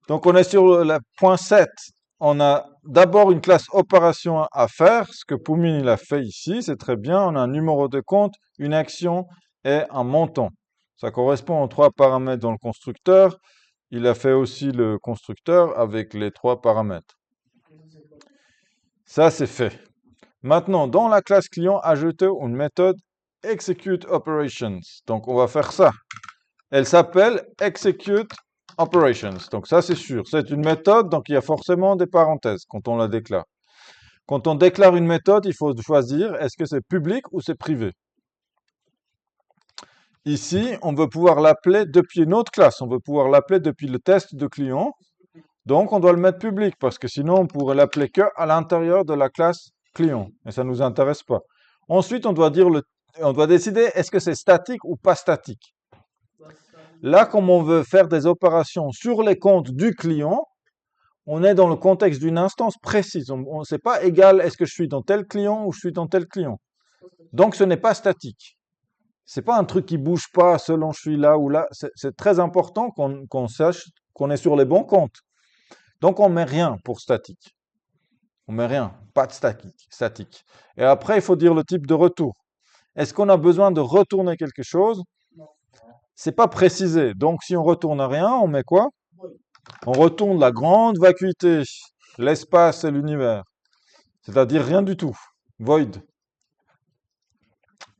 Donc, on est sur le point 7. On a d'abord une classe opération à faire, ce que Poumine il a fait ici, c'est très bien. On a un numéro de compte, une action et un montant. Ça correspond aux 3 paramètres dans le constructeur. Il a fait aussi le constructeur avec les 3 paramètres. Ça, c'est fait. Maintenant, dans la classe client, ajoutez une méthode execute operations. Donc, on va faire ça. Elle s'appelle execute operations. Donc, ça, c'est sûr. C'est une méthode, donc il y a forcément des parenthèses quand on la déclare. Quand on déclare une méthode, il faut choisir est-ce que c'est public ou c'est privé. Ici, on veut pouvoir l'appeler depuis une autre classe. On veut pouvoir l'appeler depuis le test de client. Donc, on doit le mettre public parce que sinon, on pourrait l'appeler que à l'intérieur de la classe client. Et ça ne nous intéresse pas. Ensuite, on doit décider est-ce que c'est statique ou pas statique. Là, comme on veut faire des opérations sur les comptes du client, on est dans le contexte d'une instance précise. On ne sait pas égal est-ce que je suis dans tel client ou je suis dans tel client. Donc, ce n'est pas statique. C'est pas un truc qui bouge pas selon je suis là ou là. C'est très important qu'on sache qu'on est sur les bons comptes. Donc, on met rien pour statique. On met rien, pas de statique. Et après, il faut dire le type de retour. Est-ce qu'on a besoin de retourner quelque chose? C'est pas précisé. Donc, si on retourne rien, on met quoi? On retourne la grande vacuité, l'espace et l'univers. C'est-à-dire rien du tout. Void.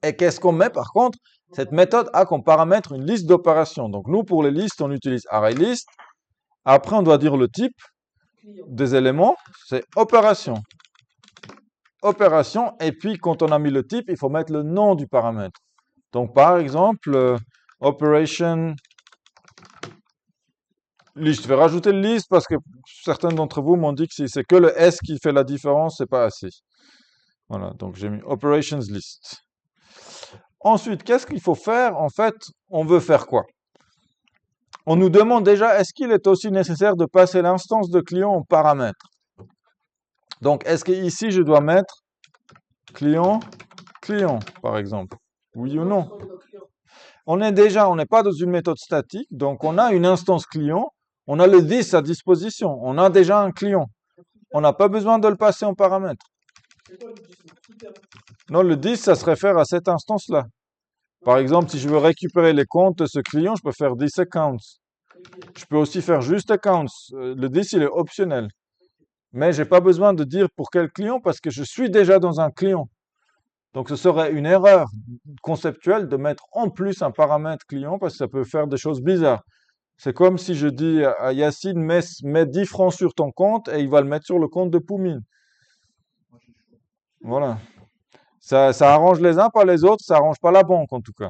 Et qu'est-ce qu'on met par contre? Cette méthode a comme paramètre une liste d'opérations. Donc nous, pour les listes, on utilise ArrayList. Après, on doit dire le type des éléments. C'est opération. Opération. Et puis, quand on a mis le type, il faut mettre le nom du paramètre. Donc, par exemple, operation list. Je vais rajouter le list parce que certains d'entre vous m'ont dit que si c'est que le S qui fait la différence, c'est pas assez. Voilà, donc j'ai mis operations list. Ensuite, qu'est-ce qu'il faut faire? En fait, on veut faire quoi? On nous demande déjà, est-ce qu'il est aussi nécessaire de passer l'instance de client en paramètre? Donc, est-ce que ici je dois mettre client, par exemple? Oui ou non? On n'est pas dans une méthode statique, donc on a une instance client, on a le 10 à disposition, on a déjà un client. On n'a pas besoin de le passer en paramètre. Non, le 10, ça se réfère à cette instance-là. Par exemple, si je veux récupérer les comptes de ce client, je peux faire 10 accounts. Je peux aussi faire juste accounts. Le 10, il est optionnel. Mais je n'ai pas besoin de dire pour quel client parce que je suis déjà dans un client. Donc, ce serait une erreur conceptuelle de mettre en plus un paramètre client parce que ça peut faire des choses bizarres. C'est comme si je dis à Yacine, mets 10 francs sur ton compte et il va le mettre sur le compte de Poumine. Voilà. Ça arrange les uns, pas les autres, ça arrange pas la banque en tout cas.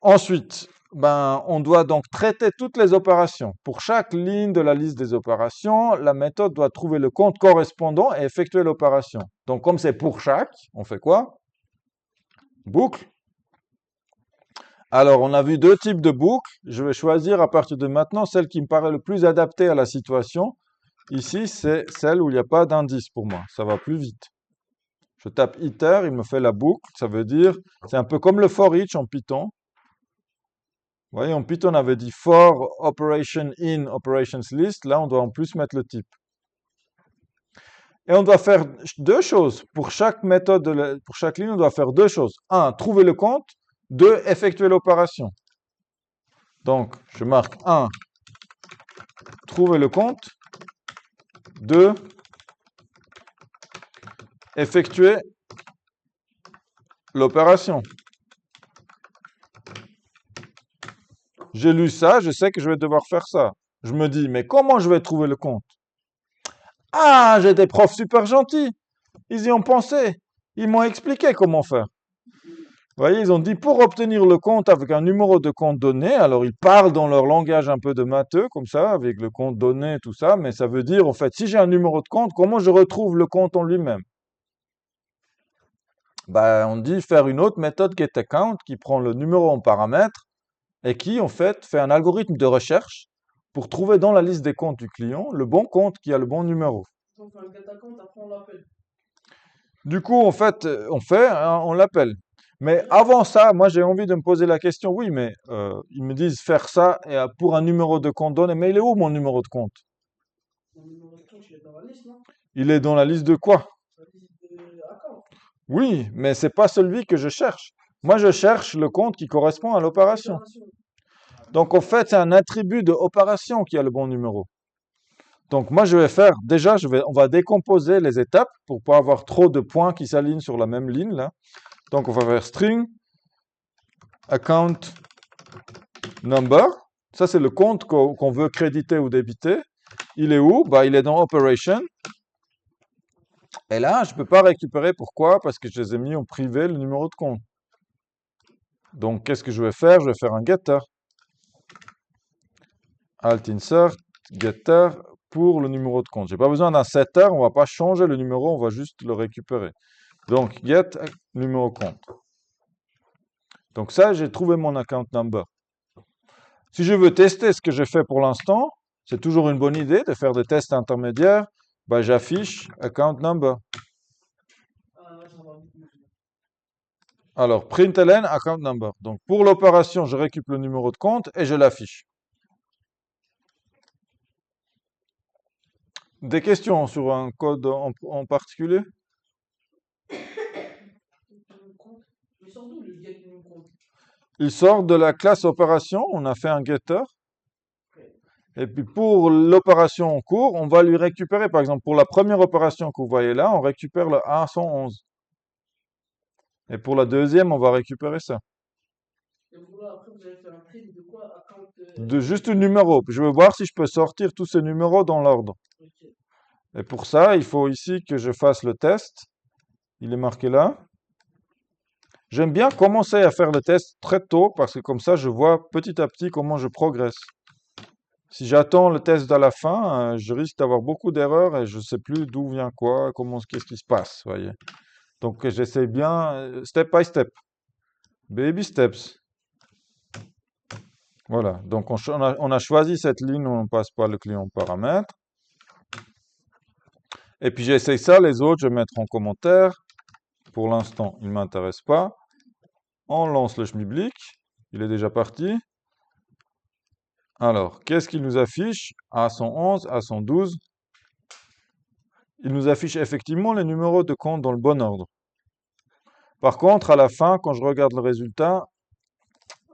Ensuite, on doit donc traiter toutes les opérations. Pour chaque ligne de la liste des opérations, la méthode doit trouver le compte correspondant et effectuer l'opération. Donc, comme c'est pour chaque, on fait quoi? Boucle. Alors, on a vu 2 types de boucles. Je vais choisir à partir de maintenant celle qui me paraît le plus adaptée à la situation. Ici, c'est celle où il n'y a pas d'indice pour moi. Ça va plus vite. Je tape iter, il me fait la boucle. Ça veut dire, c'est un peu comme le for each en Python. Vous voyez, en Python, on avait dit for operation in operations list. Là, on doit en plus mettre le type. Et on doit faire 2 choses. Pour chaque méthode, pour chaque ligne, on doit faire 2 choses. 1, trouver le compte. 2, effectuer l'opération. Donc, je marque 1, trouver le compte. 2, effectuer l'opération. J'ai lu ça, je sais que je vais devoir faire ça. Je me dis, mais comment je vais trouver le compte? Ah, j'ai des profs super gentils. Ils y ont pensé. Ils m'ont expliqué comment faire. Vous voyez, ils ont dit pour obtenir le compte avec un numéro de compte donné, alors ils parlent dans leur langage un peu de matheux, comme ça, avec le compte donné, tout ça, mais ça veut dire, en fait, si j'ai un numéro de compte, comment je retrouve le compte en lui-même? On dit faire une autre méthode getAccount qui prend le numéro en paramètre et qui, en fait, fait un algorithme de recherche pour trouver dans la liste des comptes du client le bon compte qui a le bon numéro. On fait un get account, après on l'appelle. Du coup, en fait, on l'appelle. Mais avant ça, moi j'ai envie de me poser la question, oui, mais ils me disent faire ça et, pour un numéro de compte donné, mais il est où mon numéro de compte? Mon numéro de compte, il est dans la liste, non? Il est dans la liste de quoi? La liste de account. Oui, mais c'est pas celui que je cherche. Moi je cherche le compte qui correspond à l'opération. Opération. Ah, Donc en fait, c'est un attribut de opération qui a le bon numéro. Donc moi je vais faire, déjà on va décomposer les étapes pour pas avoir trop de points qui s'alignent sur la même ligne là. Donc on va faire string account number. Ça c'est le compte qu'on veut créditer ou débiter. Il est où? Bah il est dans operation. Et là je peux pas récupérer. Pourquoi? Parce que je les ai mis en privé le numéro de compte. Donc qu'est-ce que je vais faire? Je vais faire un getter. Alt insert getter pour le numéro de compte. J'ai pas besoin d'un setter, on va pas changer le numéro, on va juste le récupérer. Donc get numéro compte. Donc ça, j'ai trouvé mon account number. Si je veux tester ce que j'ai fait pour l'instant, c'est toujours une bonne idée de faire des tests intermédiaires. Bah, j'affiche account number. ah, là, ça va beaucoup mieux. Alors, println account number. Donc pour l'opération, je récupère le numéro de compte et je l'affiche. Des questions sur un code en particulier? Numéro de compte. Il sort d'où le get numéro de compte? Il sort de la classe opération, on a fait un getter. Ok. Et puis pour l'opération en cours, on va lui récupérer, par exemple, pour la première opération que vous voyez là, on récupère le A111. Et pour la deuxième, on va récupérer ça. Et voilà, après, vous allez faire un print de quoi? Account. De juste un numéro. Je veux voir si je peux sortir tous ces numéros dans l'ordre. Ok. Et pour ça, il faut ici que je fasse le test. Il est marqué là. J'aime bien commencer à faire le test très tôt parce que comme ça, je vois petit à petit comment je progresse. Si j'attends le test à la fin, je risque d'avoir beaucoup d'erreurs et je ne sais plus d'où vient quoi, qu'est-ce qui se passe, voyez. Donc j'essaie bien, step by step, baby steps. Voilà, donc on a choisi cette ligne où on passe pas le client paramètre. Et puis j'essaie ça, les autres, je vais mettre en commentaire. Pour l'instant, il ne m'intéresse pas. On lance le schmilblick, il est déjà parti. Alors, qu'est-ce qu'il nous affiche? A111, A112. Il nous affiche effectivement les numéros de compte dans le bon ordre. Par contre, à la fin, quand je regarde le résultat,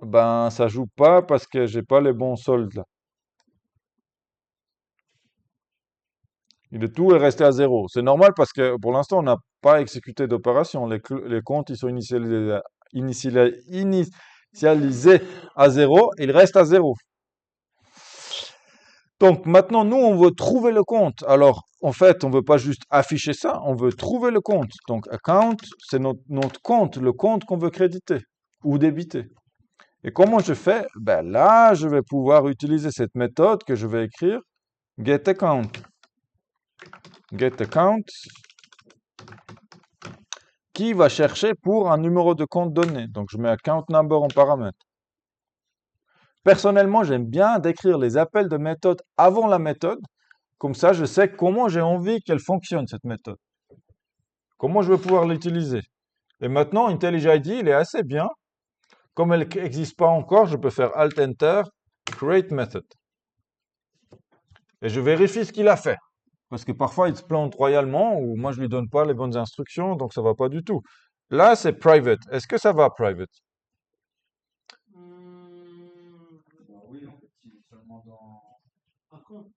ben ça joue pas parce que j'ai pas les bons soldes là. Tout est resté à zéro. C'est normal parce que pour l'instant, on n'a pas exécuté d'opération. Les comptes, ils sont initialisés à zéro, ils restent à zéro. Donc maintenant, nous, on veut trouver le compte. Alors, en fait, on veut pas juste afficher ça, on veut trouver le compte. Donc, account, c'est notre compte, le compte qu'on veut créditer ou débiter. Et comment je fais? Ben là, je vais pouvoir utiliser cette méthode que je vais écrire, getAccount. GetAccount, qui va chercher pour un numéro de compte donné. Donc, je mets account number en paramètre. Personnellement, j'aime bien décrire les appels de méthode avant la méthode. Comme ça, je sais comment j'ai envie qu'elle fonctionne, cette méthode. Comment je vais pouvoir l'utiliser. Et maintenant, IntelliJ ID, il est assez bien. Comme elle n'existe pas encore, je peux faire Alt-Enter, Create Method. Et je vérifie ce qu'il a fait. Parce que parfois, il se plante royalement, ou moi, je lui donne pas les bonnes instructions, donc ça va pas du tout. Là, c'est private. Est-ce que ça va, private? Hmm, Bah oui, en fait, il est seulement account.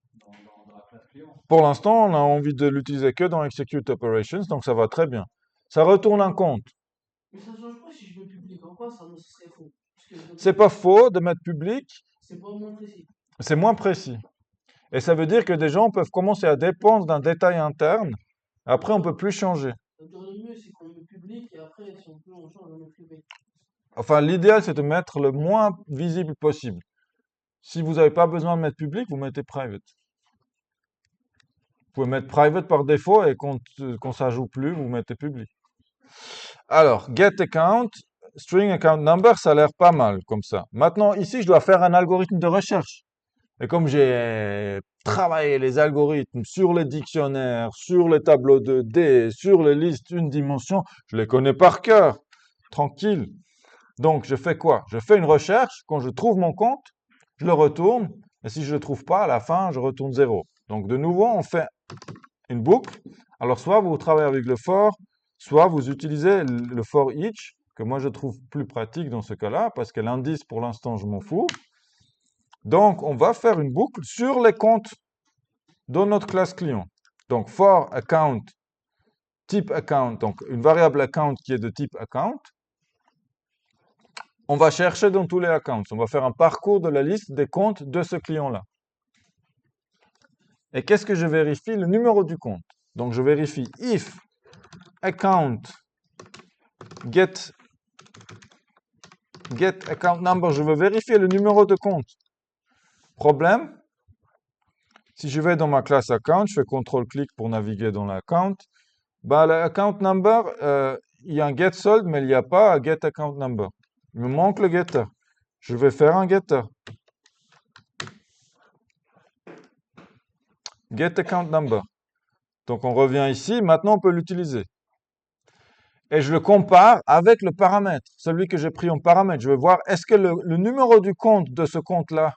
dans la classe client. Pour l'instant, on a envie de l'utiliser que dans Execute Operations, donc ça va très bien. Ça retourne un compte. Mais ça change quoi si je mets public? En quoi ça ne serait faux? Parce que C'est pas faux de mettre public, c'est pas moins précis. c'est moins précis. Et ça veut dire que des gens peuvent commencer à dépendre d'un détail interne. Après, on peut plus changer. Donc, le mieux, c'est qu'on met public et après, si on peut, on change, on met privé. Enfin, l'idéal, c'est de mettre le moins visible possible. Si vous n'avez pas besoin de mettre public, vous mettez private. Vous pouvez mettre private par défaut et quand ça joue plus, vous mettez public. Alors, get account, string account number, ça a l'air pas mal comme ça. Maintenant, ici, je dois faire un algorithme de recherche. Et comme j'ai travaillé les algorithmes sur les dictionnaires, sur les tableaux de D, sur les listes une dimension, je les connais par cœur. tranquille. Donc, je fais quoi? Je fais une recherche. Quand je trouve mon compte, je le retourne. Et si je ne le trouve pas, à la fin, je retourne 0. Donc, de nouveau, on fait une boucle. Alors, soit vous travaillez avec le for, soit vous utilisez le for each, que moi, je trouve plus pratique dans ce cas-là, parce que l'indice, pour l'instant, je m'en fous. Donc, on va faire une boucle sur les comptes dans notre classe client. Donc, for account, type account, donc une variable account qui est de type account. On va chercher dans tous les accounts. On va faire un parcours de la liste des comptes de ce client-là. Et qu'est-ce que je vérifie? Le numéro du compte. Donc, je vérifie if account get account number. Je veux vérifier le numéro de compte. Problème, si je vais dans ma classe account, je fais CTRL-clic pour naviguer dans l'account. Bah, l'account number, il y a un get sold, mais il n'y a pas un get account number. Il me manque le getter. Je vais faire un getter. Get account number. Donc on revient ici. Maintenant, on peut l'utiliser. Et je le compare avec le paramètre, celui que j'ai pris en paramètre. Je veux voir, est-ce que le numéro du compte de ce compte-là,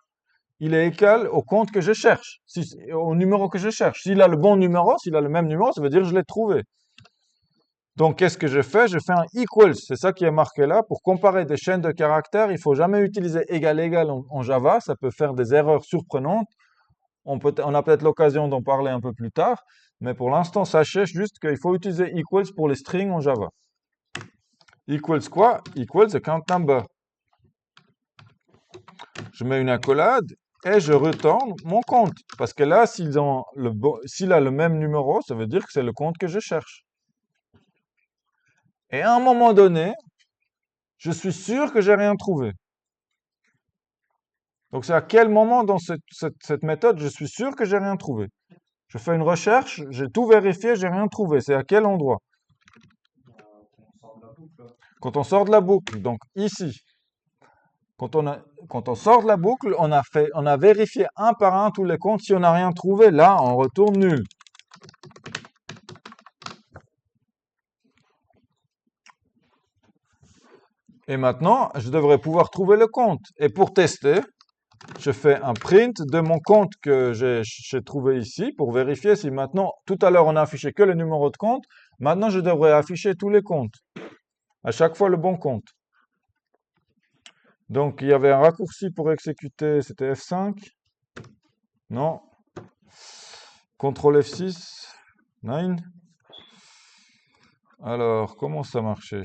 il est égal au compte que je cherche, au numéro que je cherche. S'il a le bon numéro, s'il a le même numéro, ça veut dire que je l'ai trouvé. Donc, qu'est-ce que je fais? Je fais un equals, c'est ça qui est marqué là. Pour comparer des chaînes de caractères, il faut jamais utiliser égal égal en Java, ça peut faire des erreurs surprenantes. On a peut-être l'occasion d'en parler un peu plus tard, mais pour l'instant, sachez juste qu'il faut utiliser equals pour les strings en Java. Equals quoi? Equals account number. Je mets une accolade et je retourne mon compte. Parce que là, s'il a le même numéro, ça veut dire que c'est le compte que je cherche. Et à un moment donné, je suis sûr que j'ai rien trouvé. Donc c'est à quel moment dans cette méthode, je suis sûr que j'ai rien trouvé. Je fais une recherche, j'ai tout vérifié, j'ai rien trouvé. C'est à quel endroit? Quand on sort de la boucle. Donc ici, quand on sort de la boucle, on a vérifié un par un tous les comptes. Si on n'a rien trouvé, là, on retourne nul. Et maintenant, je devrais pouvoir trouver le compte. Et pour tester, je fais un print de mon compte que j'ai trouvé ici pour vérifier si maintenant, tout à l'heure, on a affiché que le numéro de compte. Maintenant, je devrais afficher tous les comptes. À chaque fois, le bon compte. Donc, il y avait un raccourci pour exécuter, c'était F5. Non. CTRL F6. 9. Alors, comment ça marchait?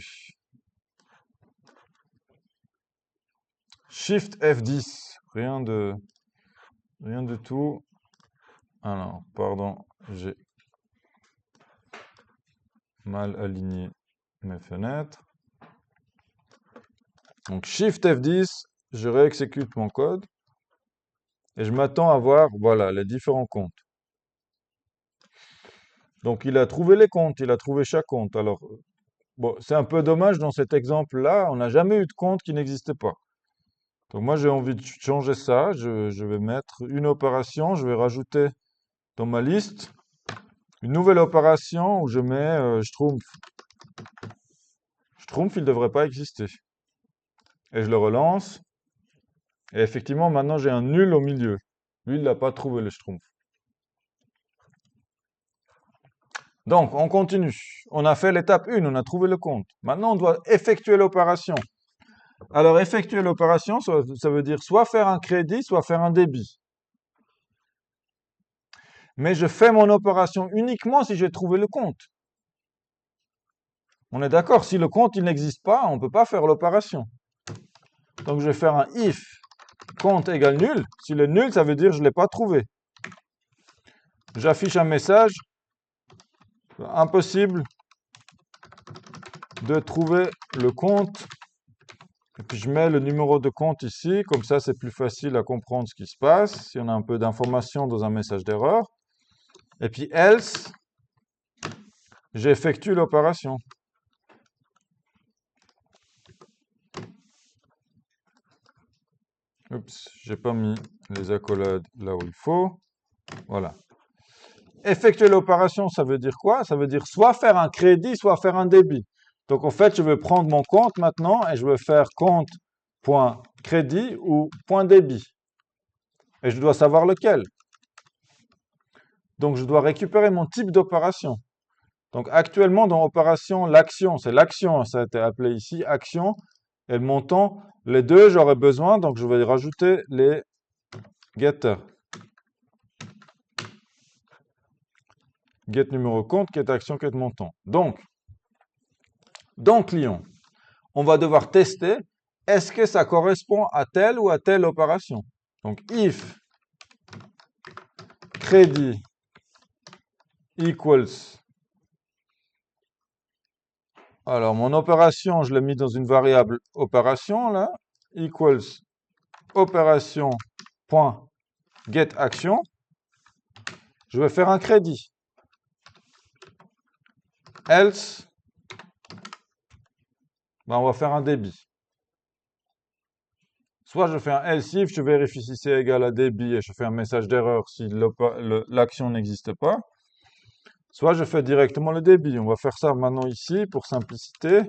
Shift F10. Rien de tout. Alors, pardon, j'ai mal aligné mes fenêtres. Donc, Shift F10, je réexécute mon code. Et je m'attends à voir, voilà, les différents comptes. Donc, il a trouvé les comptes, il a trouvé chaque compte. Alors, bon, c'est un peu dommage dans cet exemple-là, on n'a jamais eu de compte qui n'existait pas. Donc, moi, j'ai envie de changer ça. Je vais mettre une opération, je vais rajouter dans ma liste une nouvelle opération où je mets Schtroumpf. Schtroumpf, il ne devrait pas exister. Et je le relance. Et effectivement, maintenant, j'ai un nul au milieu. Lui, il n'a pas trouvé le Schtroumpf. Donc, on continue. On a fait l'étape 1, on a trouvé le compte. Maintenant, on doit effectuer l'opération. Alors, effectuer l'opération, ça veut dire soit faire un crédit, soit faire un débit. Mais je fais mon opération uniquement si j'ai trouvé le compte. On est d'accord, si le compte il n'existe pas, on ne peut pas faire l'opération. Donc, je vais faire un if compte égale nul. Si le nul, ça veut dire que je ne l'ai pas trouvé. J'affiche un message. Impossible de trouver le compte. Et puis je mets le numéro de compte ici, comme ça c'est plus facile à comprendre ce qui se passe, si on a un peu d'informations dans un message d'erreur. Et puis else, j'effectue l'opération. Oups, j'ai pas mis les accolades là où il faut. Voilà. Effectuer l'opération, ça veut dire quoi? Ça veut dire soit faire un crédit, soit faire un débit. Donc, en fait, je vais prendre mon compte maintenant et je vais faire compte.crédit ou .débit. Et je dois savoir lequel. Donc, je dois récupérer mon type d'opération. Donc, actuellement, dans opération, l'action, c'est l'action, ça a été appelé ici, action, et le montant, les deux, j'aurai besoin, donc je vais rajouter les getters. Get numéro compte, get action, get montant. Donc, dans client, on va devoir tester, est-ce que ça correspond à telle ou à telle opération? Donc, if crédit equals. Alors, mon opération, je l'ai mis dans une variable opération, là, equals opération point get action. Je vais faire un crédit. Else, ben, on va faire un débit. Soit je fais un else if, je vérifie si c'est égal à débit et je fais un message d'erreur si l'action n'existe pas. Soit je fais directement le débit. On va faire ça maintenant ici pour simplicité.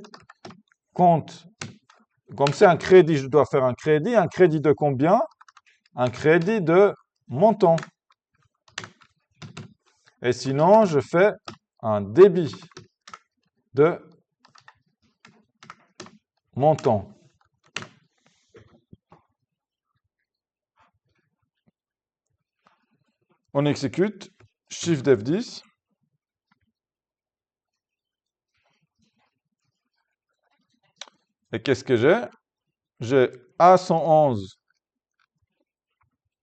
Compte. Comme c'est un crédit, je dois faire un crédit. Un crédit de combien? Un crédit de montant. Et sinon, je fais un débit de montant. On exécute. Shift F10. Et qu'est-ce que j'ai? J'ai A111,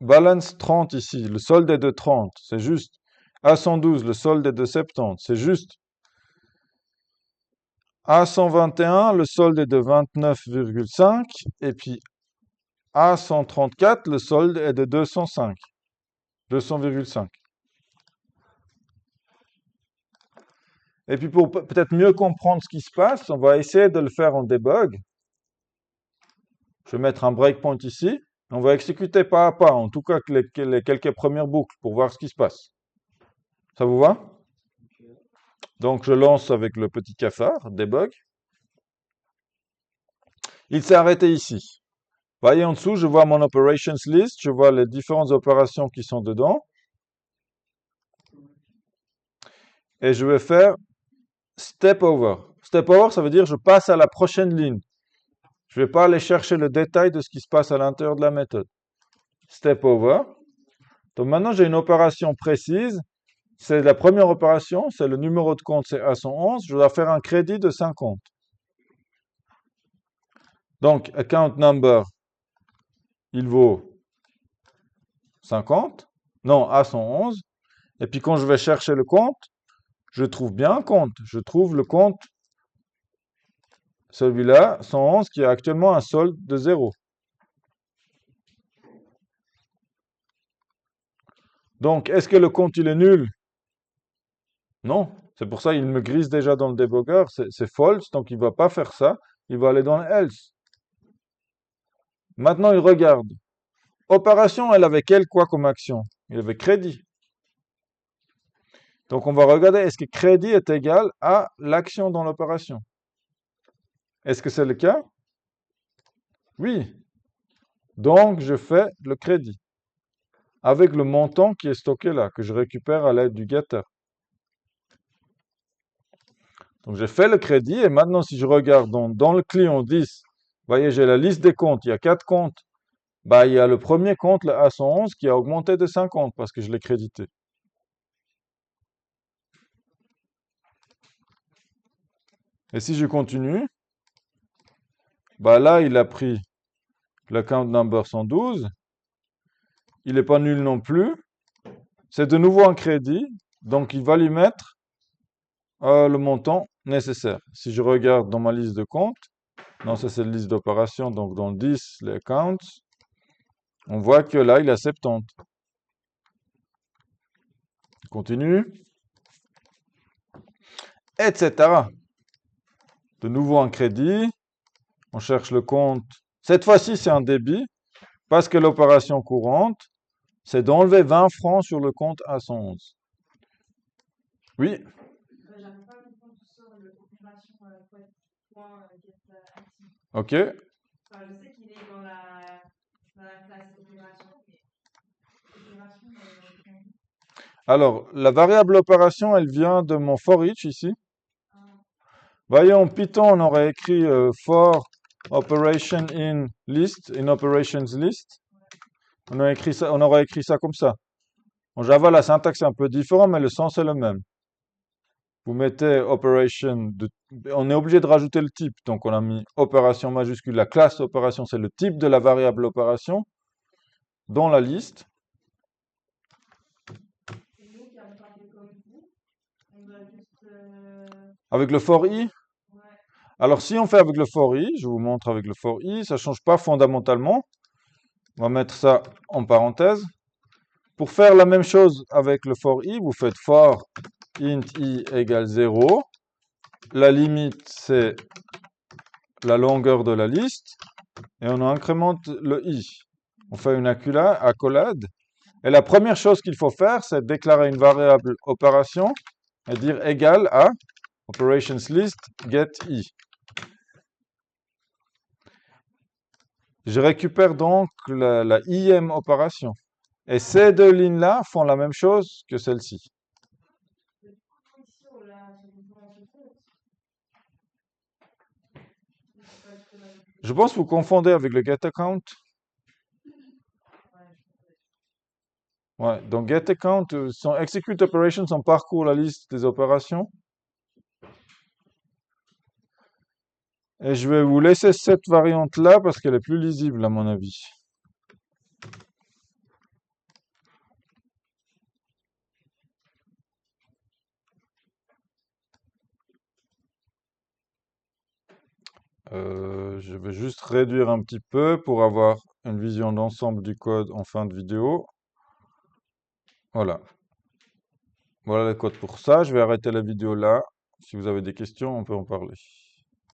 balance 30 ici, le solde est de 30, c'est juste. A112, le solde est de 70, c'est juste. A121, le solde est de 29,5, et puis A134, le solde est de 205, 200,5. Et puis pour peut-être mieux comprendre ce qui se passe, on va essayer de le faire en debug. Je vais mettre un breakpoint ici. On va exécuter pas à pas, en tout cas les quelques premières boucles pour voir ce qui se passe. Ça vous va? Donc je lance avec le petit cafard, debug. Il s'est arrêté ici. Voyez en dessous, je vois mon operations list, je vois les différentes opérations qui sont dedans. Et je vais faire step over. Step over, ça veut dire je passe à la prochaine ligne. Je ne vais pas aller chercher le détail de ce qui se passe à l'intérieur de la méthode. Step over. Donc maintenant, j'ai une opération précise. C'est la première opération, c'est le numéro de compte, c'est A111. Je dois faire un crédit de 50. Donc, account number, il vaut 50. Non, A111. Et puis quand je vais chercher le compte, je trouve bien un compte. Je trouve le compte, celui-là, 111, qui a actuellement un solde de 0. Donc, est-ce que le compte, il est nul? Non. C'est pour ça qu'il me grise déjà dans le debugger. C'est false, donc il ne va pas faire ça. Il va aller dans le else. Maintenant, il regarde. Opération, elle avait quoi comme action? Il avait crédit. Donc, on va regarder, est-ce que crédit est égal à l'action dans l'opération? Est-ce que c'est le cas? Oui. Donc, je fais le crédit avec le montant qui est stocké là, que je récupère à l'aide du getter. Donc, j'ai fait le crédit et maintenant, si je regarde dans le client 10, vous voyez, j'ai la liste des comptes. Il y a 4 comptes. Bah, il y a le premier compte, le A111, qui a augmenté de 50 parce que je l'ai crédité. Et si je continue, bah là, il a pris l'account number 112. Il n'est pas nul non plus. C'est de nouveau un crédit. Donc, il va lui mettre le montant nécessaire. Si je regarde dans ma liste de comptes, non, ça c'est la liste d'opérations, donc dans le 10, les accounts, on voit que là, il a 70. Je continue. Etc. De nouveau un crédit. On cherche le compte. Cette fois-ci, c'est un débit, parce que l'opération courante, c'est d'enlever 20 francs sur le compte A111. Oui, J'arrive pas à comprendre tout ça, l'opération. getActive. OK? Enfin, je sais qu'il est dans la classe opération, mais opération, Alors, la variable opération, elle vient de mon for each ici. ah, Voyez, en Python, on aurait écrit for operation in list, in operations list. On aurait écrit ça comme ça. En Java, la syntaxe est un peu différente, mais le sens est le même. Vous mettez operation, on est obligé de rajouter le type. Donc, on a mis opération majuscule. La classe opération, c'est le type de la variable opération dans la liste. et nous qui n'avons pas fait comme vous, on doit juste. Avec le for i, Ouais. alors si on fait avec le for i, je vous montre avec le for i, ça ne change pas fondamentalement. On va mettre ça en parenthèse. Pour faire la même chose avec le for i, vous faites for int i égale 0. La limite, c'est la longueur de la liste. Et on incrémente le i. On fait une accolade. Et la première chose qu'il faut faire, c'est déclarer une variable opération et dire égal à operations_list get i. Je récupère donc la im opération. Et ces deux lignes-là font la même chose que celle-ci. Mais du coup, ici, on l'a sur le plan de compte. C'est pas juste la Je pense que vous confondez avec le getAccount. Ouais, donc getAccount, son execute operations, on parcourt la liste des opérations. Et je vais vous laisser cette variante-là parce qu'elle est plus lisible à mon avis. Je vais juste réduire un petit peu pour avoir une vision d'ensemble du code en fin de vidéo. Voilà. Voilà le code pour ça. Je vais arrêter la vidéo là. Si vous avez des questions, on peut en parler.